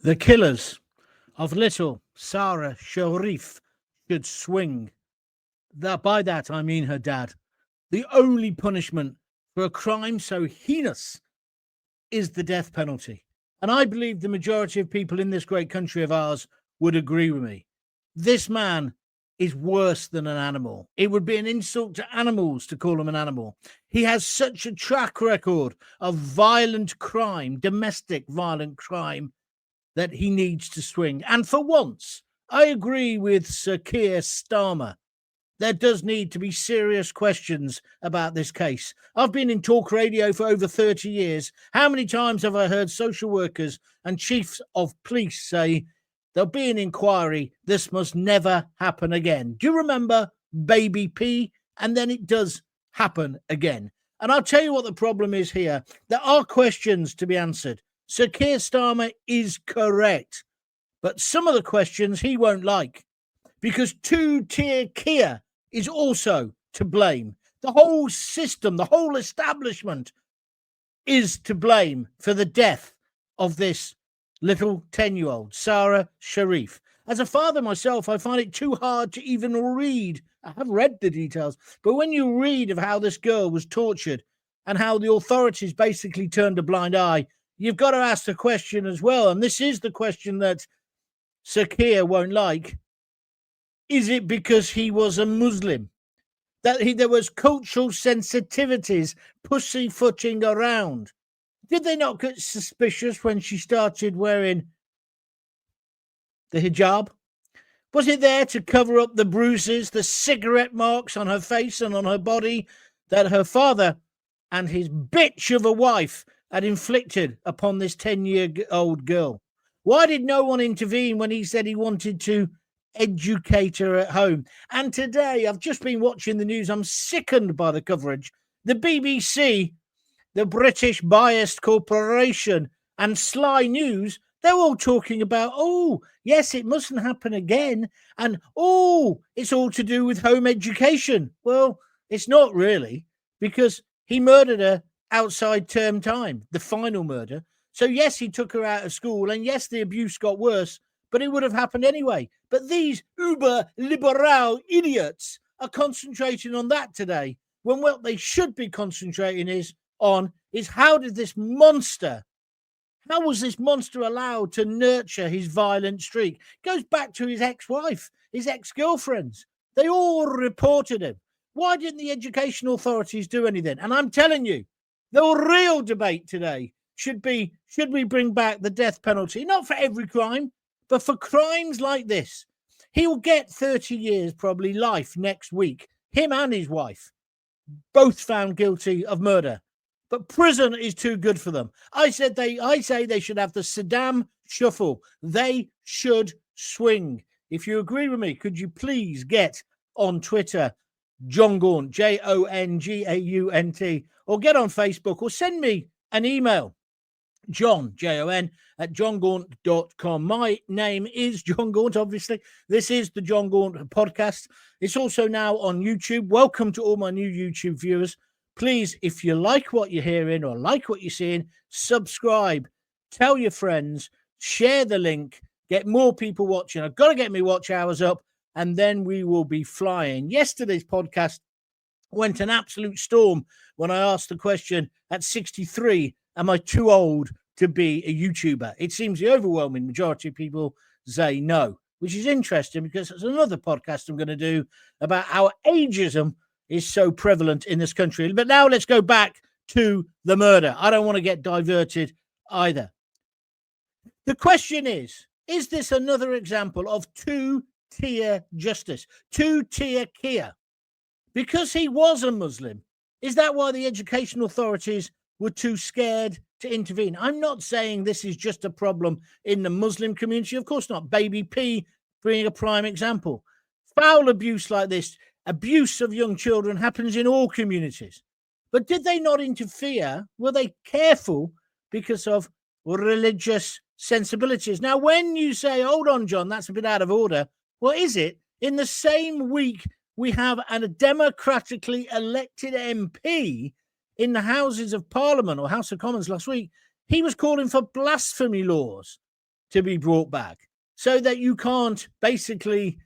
The killers of little Sara Sharif should swing. That by that I mean her dad. The only punishment for a crime so heinous is the death penalty. And I believe the majority of people in this great country of ours would agree with me. This man is worse than an animal. It would be an insult to animals to call him an animal. He has such a track record of violent crime, domestic violent crime, that he needs to swing. And for once, I agree with Sir Keir Starmer. There does need to be serious questions about this case. I've been in talk radio for over 30 years. How many times have I heard social workers and chiefs of police say, there'll be an inquiry, this must never happen again? Do you remember Baby P? And then it does happen again. And I'll tell you what the problem is here. There are questions to be answered. Sir Keir Starmer is correct, but some of the questions he won't like, because two-tier Keir is also to blame. The whole system, the whole establishment is to blame for the death of this little 10-year-old, Sara Sharif. As a father myself, I find it too hard to even read. I have read the details, but when you read of how this girl was tortured and how the authorities basically turned a blind eye, you've got to ask the question as well, and this is the question that Sir Keir won't like. Is it because he was a Muslim? That there was cultural sensitivities pussyfooting around? Did they not get suspicious when she started wearing the hijab? Was it there to cover up the bruises, the cigarette marks on her face and on her body that her father and his bitch of a wife had inflicted upon this 10-year-old girl? Why did no one intervene when he said he wanted to educate her at home? And today, I've just been watching the news. I'm sickened by the coverage. The BBC, the British biased corporation, and Sly News, they're all talking about, oh, yes, it mustn't happen again. And, oh, it's all to do with home education. Well, it's not really, because he murdered her outside term time, the final murder. So, yes, he took her out of school, and yes, the abuse got worse, but it would have happened anyway. But these uber-liberal idiots are concentrating on that today, when what they should be concentrating is how did this monster, how was this monster allowed to nurture his violent streak? It goes back to his ex-wife, his ex-girlfriends. They all reported him. Why didn't the education authorities do anything? And I'm telling you, the real debate today should be, should we bring back the death penalty? Not for every crime, but for crimes like this. He will get 30 years, probably life next week. Him and his wife, both found guilty of murder. But prison is too good for them. I say they should have the Saddam shuffle. They should swing. If you agree with me, could you please get on Twitter, John Gaunt, Jongaunt, or get on Facebook, or send me an email, John, Jon, at johngaunt.com. My name is John Gaunt, obviously. This is the John Gaunt podcast. It's also now on YouTube. Welcome to all my new YouTube viewers. Please, if you like what you're hearing or like what you're seeing, subscribe, tell your friends, share the link, get more people watching. I've got to get my watch hours up, and then we will be flying. Yesterday's podcast went an absolute storm when I asked the question, at 63, am I too old to be a YouTuber? It seems the overwhelming majority of people say no, which is interesting because it's another podcast I'm going to do about how ageism is so prevalent in this country. But now let's go back to the murder. I don't want to get diverted either. The question is this another example of two-tier justice, two-tier Keir? Because he was a Muslim, is that why the education authorities were too scared to intervene? I'm not saying this is just a problem in the Muslim community. Of course not. Baby P being a prime example. Foul abuse like this, abuse of young children, happens in all communities. But did they not interfere? Were they careful because of religious sensibilities? Now, when you say, hold on, John, that's a bit out of order, well, is it? In the same week, we have a democratically elected MP in the Houses of Parliament or House of Commons last week. He was calling for blasphemy laws. to be brought back so that you can't basically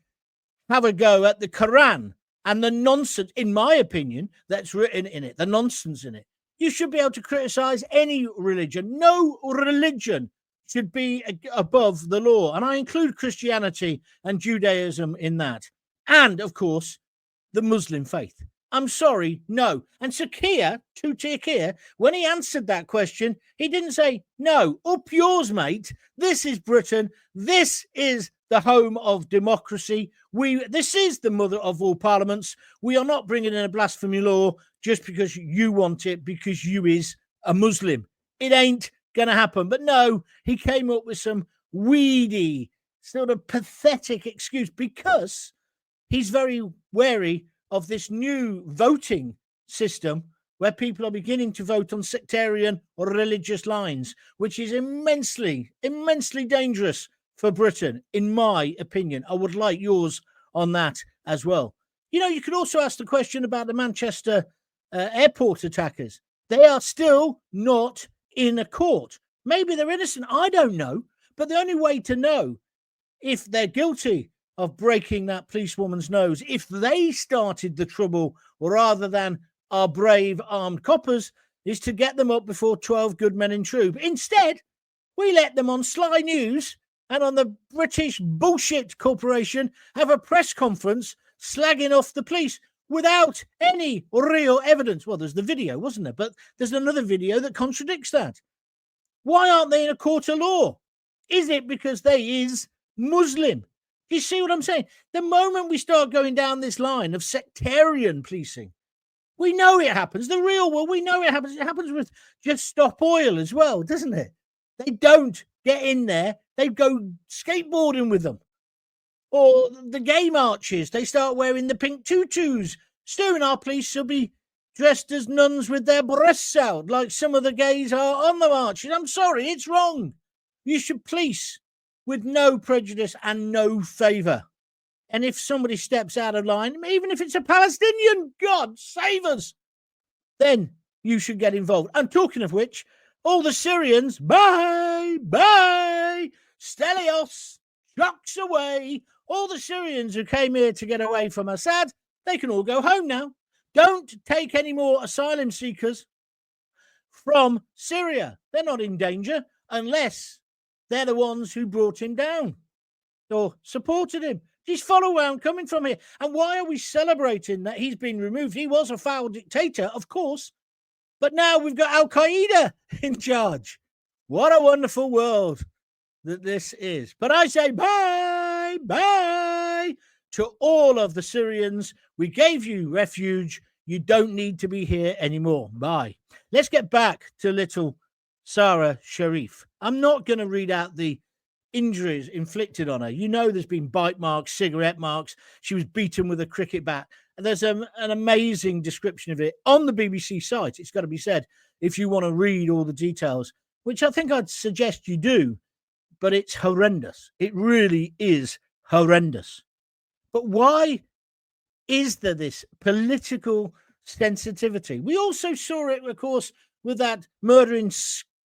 have a go at the Quran and the nonsense, in my opinion, that's written in it, the nonsense in it. You should be able to criticize any religion. No religion should be above the law. And I include Christianity and Judaism in that. And, of course, the Muslim faith. I'm sorry, no. And Sakir, Tutir, when he answered that question, he didn't say, no, up yours, mate. This is Britain. This is the home of democracy. This is the mother of all parliaments. We are not bringing in a blasphemy law just because you want it, because you is a Muslim. It ain't going to happen. But no, he came up with some weedy, sort of pathetic excuse because he's very wary of this new voting system where people are beginning to vote on sectarian or religious lines, which is immensely, immensely dangerous for Britain, in my opinion. I would like yours on that as well. You know, you could also ask the question about the Manchester airport attackers. They are still not in a court. Maybe they're innocent. I don't know. But the only way to know if they're guilty of breaking that policewoman's nose, if they started the trouble rather than our brave armed coppers, is to get them up before 12 good men in troop. Instead, we let them on Sly News and on the British Bullshit Corporation have a press conference slagging off the police without any real evidence. Well, there's the video, wasn't there? But there's another video that contradicts that. Why aren't they in a court of law? Is it because they is Muslim? You see what I'm saying? The moment we start going down this line of sectarian policing, we know it happens. The real world, we know it happens. It happens with Just Stop Oil as well, doesn't it? They don't get in there. They go skateboarding with them. Or the gay marches, they start wearing the pink tutus. Soon our police will be dressed as nuns with their breasts out, like some of the gays are on the marches. I'm sorry, it's wrong. You should police with no prejudice and no favour. And if somebody steps out of line, even if it's a Palestinian, God save us, then you should get involved. And talking of which, all the Syrians, bye, Stelios, shocks away. All the Syrians who came here to get away from Assad, they can all go home now. Don't take any more asylum seekers from Syria. They're not in danger unless they're the ones who brought him down or supported him. Just follow where I'm coming from here. And why are we celebrating that he's been removed? He was a foul dictator, of course. But now we've got Al-Qaeda in charge. What a wonderful world that this is. But I say bye to all of the Syrians. We gave you refuge. You don't need to be here anymore. Bye. Let's get back to little Sara Sharif. I'm not going to read out the injuries inflicted on her. You know, there's been bite marks, cigarette marks. She was beaten with a cricket bat. And there's an amazing description of it on the BBC site. It's got to be said, if you want to read all the details, which I think I'd suggest you do, but it's horrendous. It really is horrendous. But why is there this political sensitivity? We also saw it, of course, with that murdering,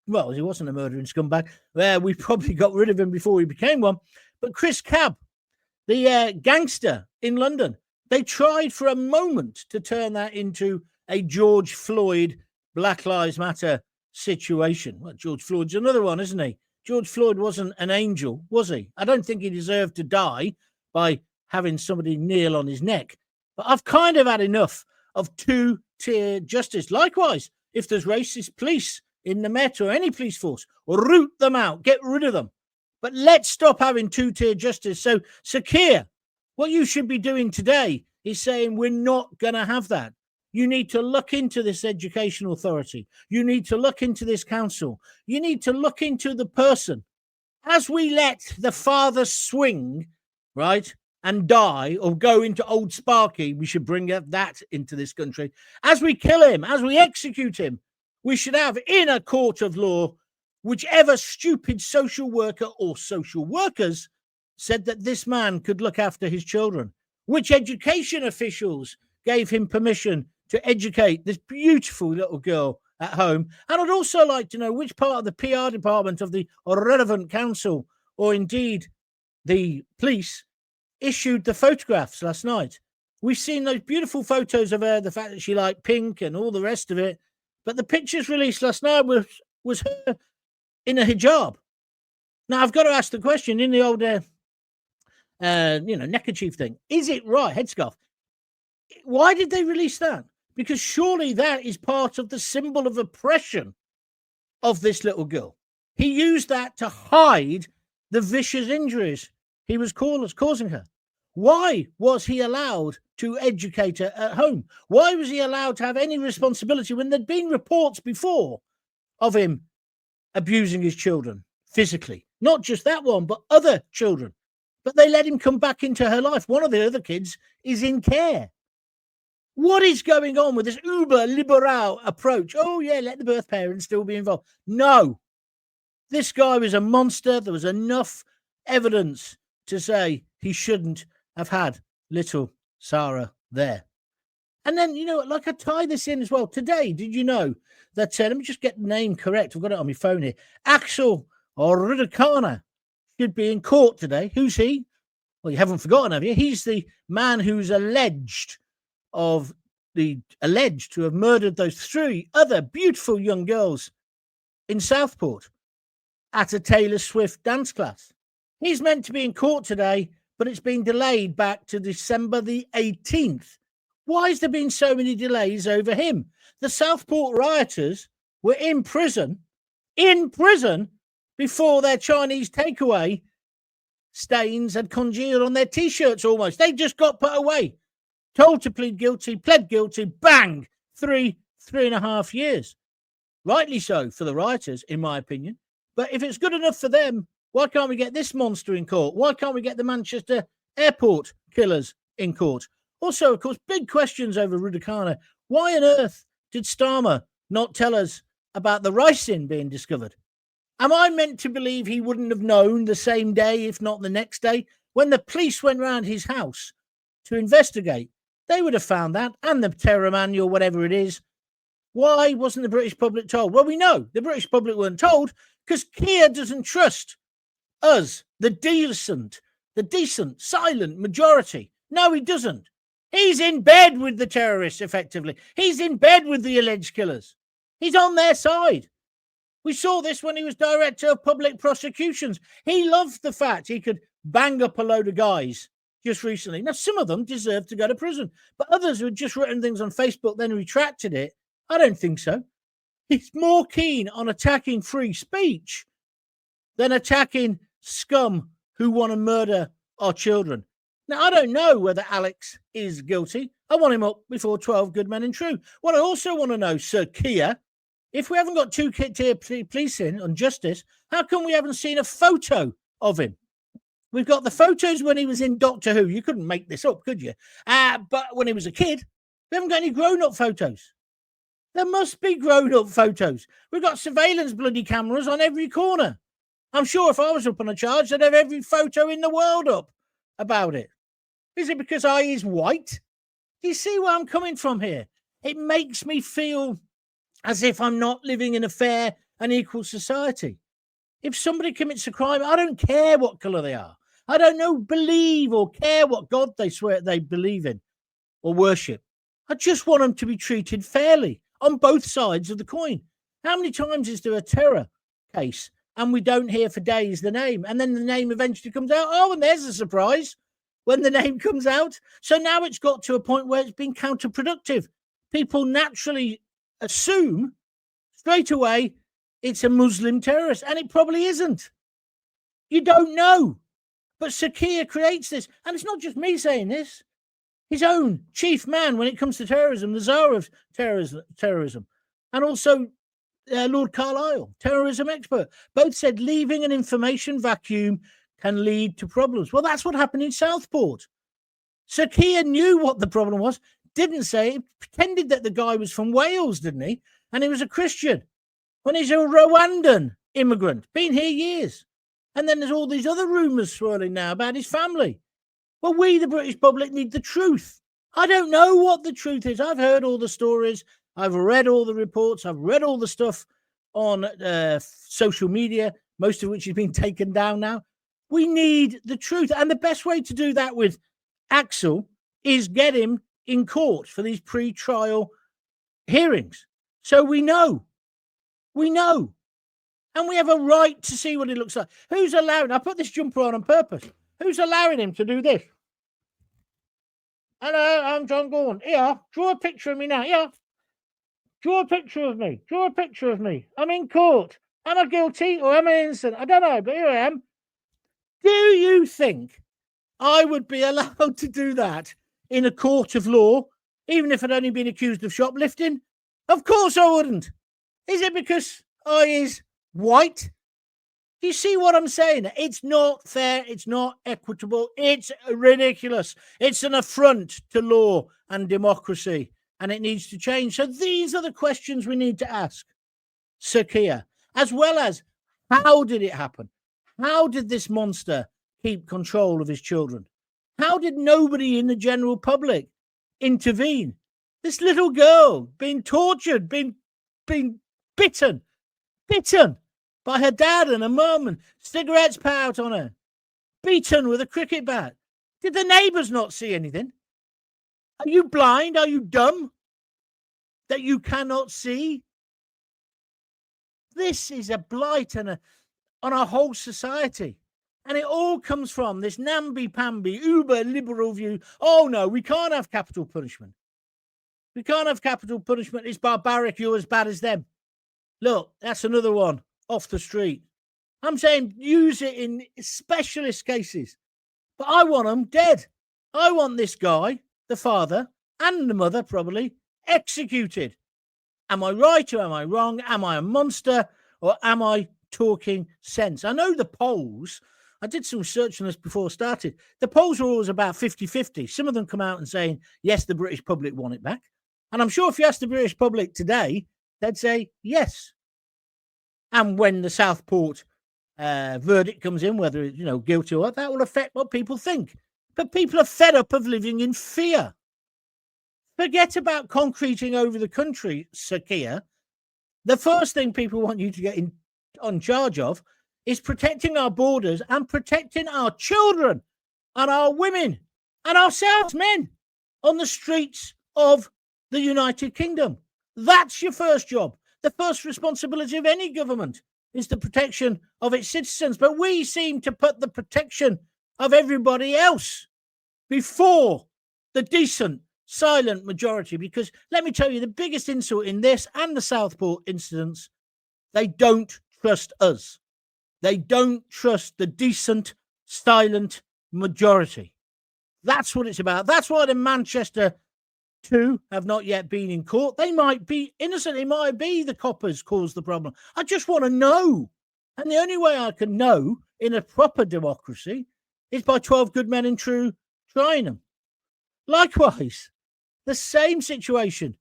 well, he wasn't a murdering scumbag. We probably got rid of him before he became one. But Chris Cab, the gangster in London, they tried for a moment to turn that into a George Floyd Black Lives Matter situation. Well, George Floyd's another one, isn't he? George Floyd wasn't an angel, was he? I don't think he deserved to die by having somebody kneel on his neck. But I've kind of had enough of two-tier justice. Likewise, if there's racist police in the Met or any police force, root them out, get rid of them. But let's stop having two-tier justice. So, Sakir, what you should be doing today is saying we're not going to have that. You need to look into this education authority. You need to look into this council. You need to look into the person. As we let the father swing, right, and die or go into old Sparky, we should bring that into this country. As we kill him, as we execute him, we should have in a court of law, whichever stupid social worker or social workers said that this man could look after his children, which education officials gave him permission to educate this beautiful little girl at home. And I'd also like to know which part of the PR department of the relevant council or indeed the police, issued the photographs last night. We've seen those beautiful photos of her, the fact that she liked pink and all the rest of it. But the pictures released last night was her in a hijab. Now, I've got to ask the question in the old, neckerchief thing. Is it right? Headscarf. Why did they release that? Because surely that is part of the symbol of oppression of this little girl. He used that to hide the vicious injuries he was causing her. Why was he allowed to educate her at home? Why was he allowed to have any responsibility when there'd been reports before of him abusing his children physically? Not just that one, but other children. But they let him come back into her life. One of the other kids is in care. What is going on with this uber liberal approach? Oh, yeah, let the birth parents still be involved. No, this guy was a monster. There was enough evidence to say he shouldn't have had little Sara there. And then, I tie this in as well. Today, did you know that, let me just get the name correct. I've got it on my phone here. Axel Rudakana should be in court today. Who's he? Well, you haven't forgotten, have you? He's the man who's alleged to have murdered those 3 other beautiful young girls in Southport at a Taylor Swift dance class. He's meant to be in court today, but it's been delayed back to December the 18th. Why has there been so many delays over him? The Southport rioters were in prison before their Chinese takeaway stains had congealed on their T-shirts almost. They just got put away. Told to plead guilty, pled guilty, bang, 3.5 years. Rightly so for the rioters, in my opinion. But if it's good enough for them, why can't we get this monster in court? Why can't we get the Manchester airport killers in court? Also, of course, big questions over Rudakana. Why on earth did Starmer not tell us about the ricin being discovered? Am I meant to believe he wouldn't have known the same day, if not the next day, when the police went round his house to investigate? They would have found that, and the terror manual, whatever it is. Why wasn't the British public told? Well, we know the British public weren't told because Keir doesn't trust us, the decent, silent majority. No, he doesn't. He's in bed with the terrorists, effectively. He's in bed with the alleged killers. He's on their side. We saw this when he was director of public prosecutions. He loved the fact he could bang up a load of guys just recently. Now, some of them deserve to go to prison, but others who had just written things on Facebook, then retracted it. I don't think so. He's more keen on attacking free speech than attacking scum who want to murder our children. Now, I don't know whether Alex is guilty. I want him up before 12 good men and true. What I also want to know, Sir Keir, if we haven't got 2-tier policing on justice, how come we haven't seen a photo of him? We've got the photos when he was in Doctor Who. You couldn't make this up, could you? But when he was a kid, we haven't got any grown-up photos. There must be grown-up photos. We've got surveillance bloody cameras on every corner. I'm sure if I was up on a charge, I'd have every photo in the world up about it. Is it because I is white? Do you see where I'm coming from here? It makes me feel as if I'm not living in a fair and equal society. If somebody commits a crime, I don't care what colour they are. I don't believe or care what God they swear they believe in or worship. I just want them to be treated fairly on both sides of the coin. How many times is there a terror case and we don't hear for days the name, and then the name eventually comes out? Oh, and there's a surprise when the name comes out. So now it's got to a point where it's been counterproductive. People naturally assume straight away it's a Muslim terrorist, and it probably isn't. You don't know. But Sir Keir creates this, and it's not just me saying this. His own chief man when it comes to terrorism, the czar of terrorism, and also Lord Carlisle, terrorism expert, both said leaving an information vacuum can lead to problems. Well, that's what happened in Southport. Sir Keir knew what the problem was, didn't say it, pretended that the guy was from Wales, didn't he? And he was a Christian, when he's a Rwandan immigrant, been here years. And then there's all these other rumours swirling now about his family. Well, we, the British public, need the truth. I don't know what the truth is. I've heard all the stories. I've read all the reports. I've read all the stuff on social media, most of which has been taken down now. We need the truth. And the best way to do that with Axel is get him in court for these pre-trial hearings. So we know. And we have a right to see what it looks like. Who's allowing? I put this jumper on purpose. Who's allowing him to do this? Hello, I'm John Gaunt. Here, draw a picture of me now. Here, draw a picture of me. Draw a picture of me. I'm in court. Am I guilty or am I innocent? I don't know, but here I am. Do you think I would be allowed to do that in a court of law, even if I'd only been accused of shoplifting? Of course I wouldn't. Is it because I is white? Do you see what I'm saying? It's not fair. It's not equitable. It's ridiculous. It's an affront to law and democracy, and it needs to change. So these are the questions we need to ask Sakia, as well as how did it happen? How did this monster keep control of his children? How did nobody in the general public intervene? This little girl being tortured, being bitten by her dad and her mum, and cigarettes put out on her, beaten with a cricket bat. Did the neighbours not see anything? Are you blind? Are you dumb that you cannot see? This is a blight on our whole society. And it all comes from this namby-pamby, uber-liberal view. Oh, no, we can't have capital punishment. We can't have capital punishment. It's barbaric. You're as bad as them. Look, that's another one off the street. I'm saying use it in specialist cases. But I want them dead. I want this guy, the father, and the mother probably, executed. Am I right or am I wrong? Am I a monster or am I talking sense? I know the polls, I did some research on this before I started. The polls are always about 50-50. Some of them come out and saying, yes, the British public want it back. And I'm sure if you ask the British public today, they'd say yes. And when the Southport verdict comes in, whether it's guilty or not, that will affect what people think. But people are fed up of living in fear. Forget about concreting over the country, Sakia. The first thing people want you to get on charge of is protecting our borders and protecting our children and our women and ourselves, men, on the streets of the United Kingdom. That's your first job. The first responsibility of any government is the protection of its citizens. But we seem to put the protection of everybody else before the decent, silent majority, because let me tell you, the biggest insult in this and the Southport incidents, they don't trust us. They don't trust the decent, silent majority. That's what it's about. That's why the Manchester 2 have not yet been in court. They might be innocent. It might be the coppers caused the problem. I just want to know. And the only way I can know in a proper democracy is by 12 good men in true trying them. Likewise, the same situation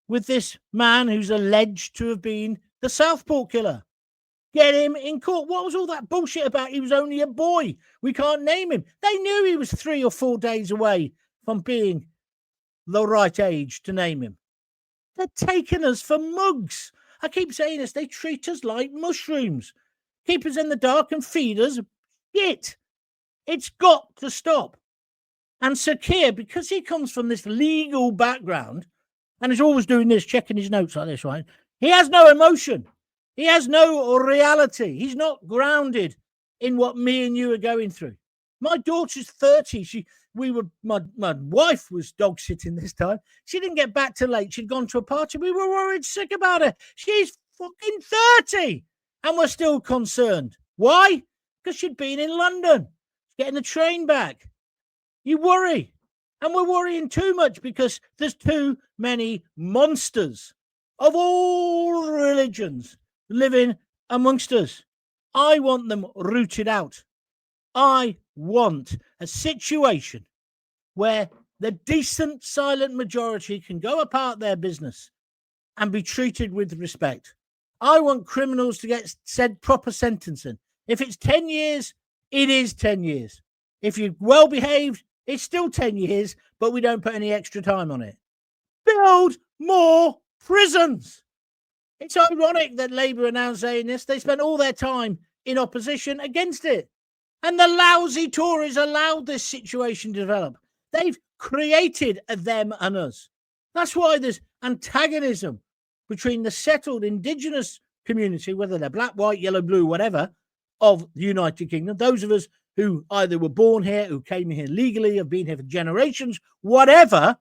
with this man who's alleged to have been the Southport killer. Get him in court. What was all that bullshit about? He was only a boy. We can't name him. They knew he was 3 or 4 days away from being the right age to name him. They're taking us for mugs. I keep saying this. They treat us like mushrooms. Keep us in the dark and feed us shit. It's got to stop. And Sakia, because he comes from this legal background and is always doing this, checking his notes like this, right? He has no emotion. He has no reality. He's not grounded in what me and you are going through. My daughter's 30. My wife was dog sitting this time. She didn't get back till late. She'd gone to a party. We were worried sick about her. She's fucking 30 and we're still concerned. Why? Because she'd been in London, getting the train back. You worry. And we're worrying too much because there's too many monsters of all religions living amongst us. I want them rooted out. I want a situation where the decent, silent majority can go about their business and be treated with respect. I want criminals to get said proper sentencing. If it's 10 years, it is 10 years. If you're well behaved, it's still 10 years, but we don't put any extra time on it. Build more prisons. It's ironic that Labour are now saying this. They spent all their time in opposition against it. And the lousy Tories allowed this situation to develop. They've created a them and us. That's why there's antagonism between the settled indigenous community, whether they're black, white, yellow, blue, whatever, of the United Kingdom, those of us who either were born here, who came here legally, have been here for generations, whatever,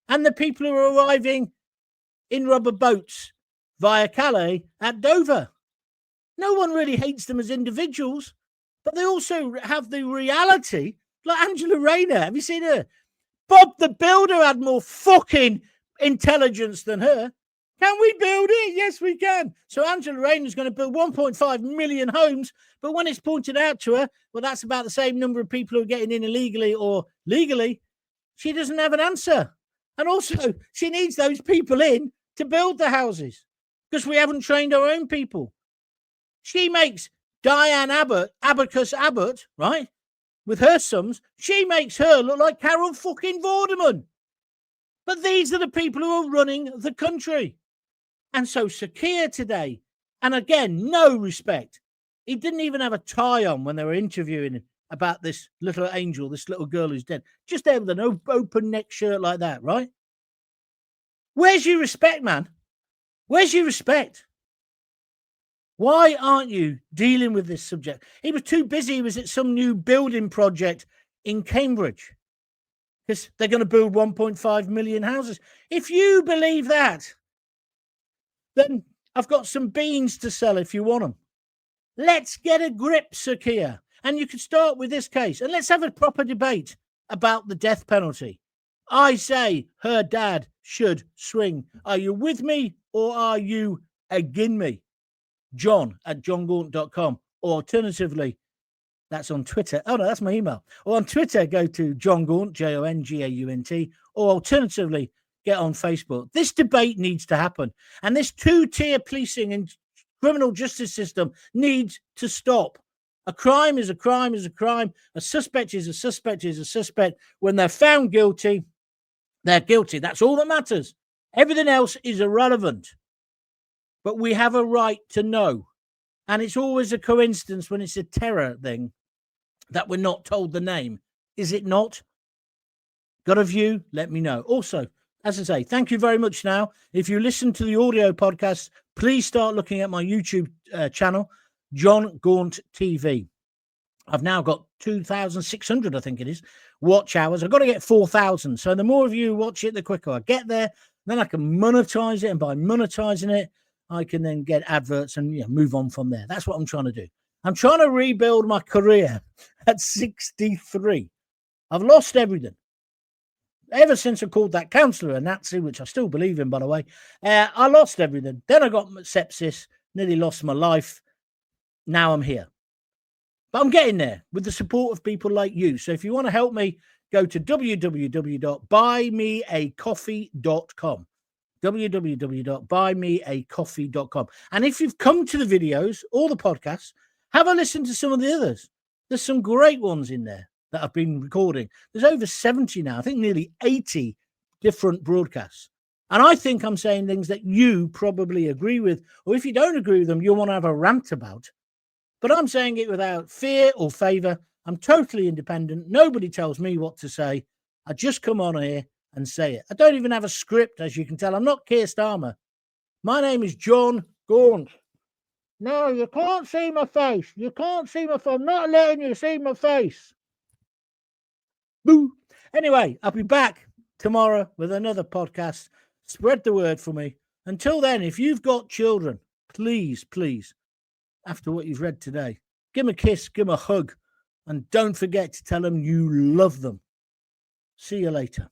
and the people who are arriving in rubber boats via Calais at Dover. No one really hates them as individuals, but they also have the reality, like Angela Rayner. Have you seen her? Bob the Builder had more fucking intelligence than her. Can we build it? Yes, we can. So Angela Rayner is going to build 1.5 million homes, but when it's pointed out to her, well, that's about the same number of people who are getting in illegally or legally, she doesn't have an answer. And also, she needs those people in to build the houses because we haven't trained our own people. She makes Diane Abbott, Abacus Abbott, right, with her sums, she makes her look like Carol fucking Vorderman. But these are the people who are running the country. And so Sir Keir today, and again, no respect. He didn't even have a tie on when they were interviewing him about this little angel, this little girl who's dead. Just there with an open neck shirt like that, right? Where's your respect, man? Where's your respect? Why aren't you dealing with this subject? He was too busy. He was at some new building project in Cambridge because they're going to build 1.5 million houses. If you believe that, then I've got some beans to sell if you want them. Let's get a grip, Sir Keir. And you could start with this case. And let's have a proper debate about the death penalty. I say her dad should swing. Are you with me or are you against me? John@johngaunt.com. Or alternatively, that's on Twitter. Oh, no, that's my email. Or on Twitter, go to John Gaunt, JONGAUNT. Or alternatively, get on Facebook. This debate needs to happen. And this two-tier policing and criminal justice system needs to stop. A crime is a crime is a crime. A suspect is a suspect is a suspect. When they're found guilty, they're guilty. That's all that matters. Everything else is irrelevant. But we have a right to know. And it's always a coincidence when it's a terror thing that we're not told the name. Is it not? Got a view? Let me know. Also, as I say, thank you very much now. If you listen to the audio podcast, please start looking at my YouTube channel, John Gaunt TV. I've now got 2,600, I think it is, watch hours. I've got to get 4,000. So the more of you watch it, the quicker I get there. Then I can monetize it. And by monetizing it, I can then get adverts and move on from there. That's what I'm trying to do. I'm trying to rebuild my career at 63. I've lost everything. Ever since I called that counsellor a Nazi, which I still believe in, by the way, I lost everything. Then I got sepsis, nearly lost my life. Now I'm here. But I'm getting there with the support of people like you. So if you want to help me, go to www.buymeacoffee.com. www.buymeacoffee.com. And if you've come to the videos or the podcasts, have a listen to some of the others. There's some great ones in there that I've been recording. There's over 70 now, I think nearly 80 different broadcasts. And I think I'm saying things that you probably agree with, or if you don't agree with them, you'll want to have a rant about. But I'm saying it without fear or favor. I'm totally independent. Nobody tells me what to say. I just come on here and say it. I don't even have a script, as you can tell. I'm not Keir Starmer. My name is John Gaunt. No, you can't see my face. You can't see my face. I'm not letting you see my face. Boo. Anyway, I'll be back tomorrow with another podcast. Spread the word for me. Until then, if you've got children, please, after what you've read today, give them a kiss, give them a hug, and don't forget to tell them you love them. See you later.